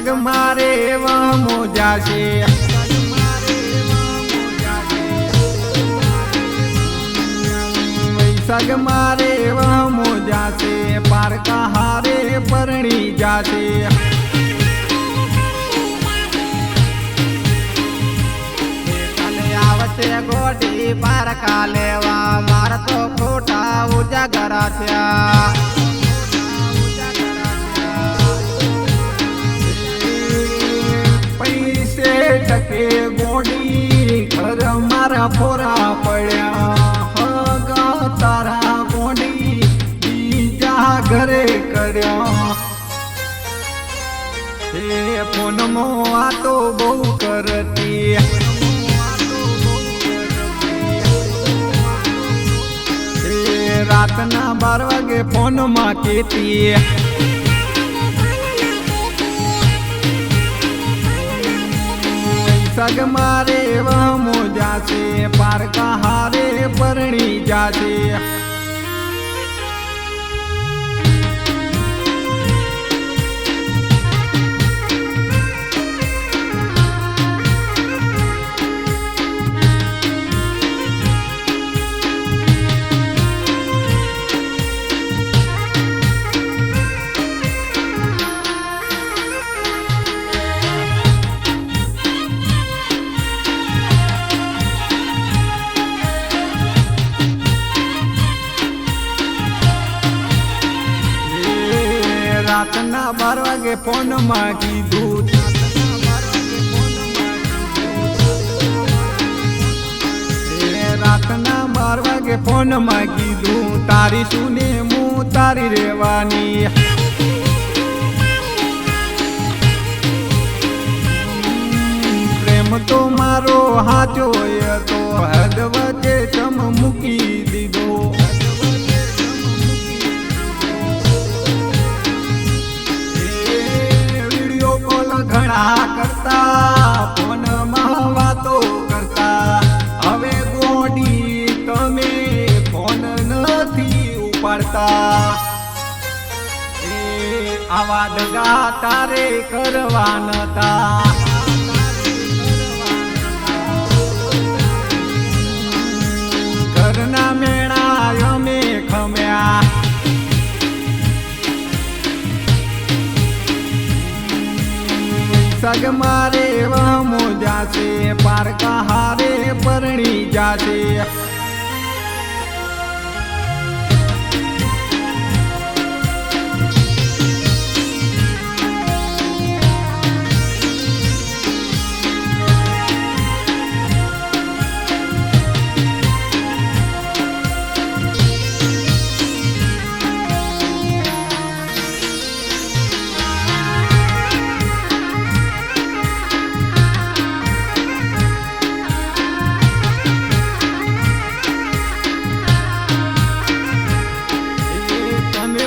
સગ મારે એવા મોજા છે, સગ મારે એવા મોજા છે, પારકા હારે પરણી જાશે. આવશે ગોડી પારકા લેવા, માર તો ખોટા ઉજાગરા થયા. પૈસે ટકે ગોડી ઘર મારા ફોરા પડ્યા, હગા તારા ગોડી બીજા ઘરે કર્યા. એ ફોનમાં આ તો બહુ કરતી, રાતના 12 વાગે ફોનમાં કેતી. સગ મારે એવા મોજા છે, પારકા હારે પરણી જાશે. રાતના 12 વાગે ફોનમાં કીધું, રાતના 12 વાગે ફોનમાં કીધું, તારી સુને હું તારી રેવાની. પ્રેમ તો મારો હાચો હતો, હદ વચ્ચે ચમ મૂકી દીધો. ઘણા કરતા ફોનમાં વાતો કરતા, હવે ગોડી તમે ફોન નથી ઉપાડતા. એ આવા દગા તારે કરવા નતા, ઘરના મેળા અમે ખમ્યા. સગ મારે એવા મોજા છે, પારકા હારે પરણી જાશે.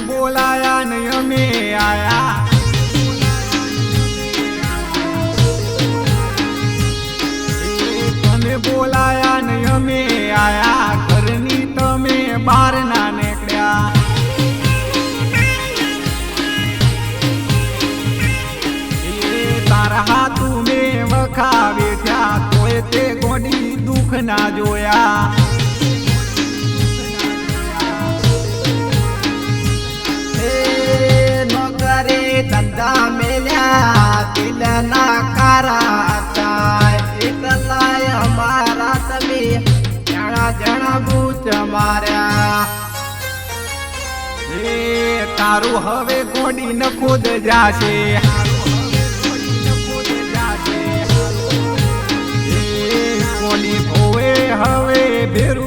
બોલાયા ને અમે આયા, તમે બોલાયા ને અમે આયા, ઘરની તમે બહાર ના નીકળ્યા. તારા હાથું મેં વખાવી થયા, તોય તે ગોડી દુઃખ ના જોયા. ધંધા મેલ્યા દિલના કારા હતા, એટલાય અમારા તમે જણા જણા બૂચ માર્યા. એ તારું હવે ગોડી ન ખુદ જાશે, ગોડી હોવે હવે ભેર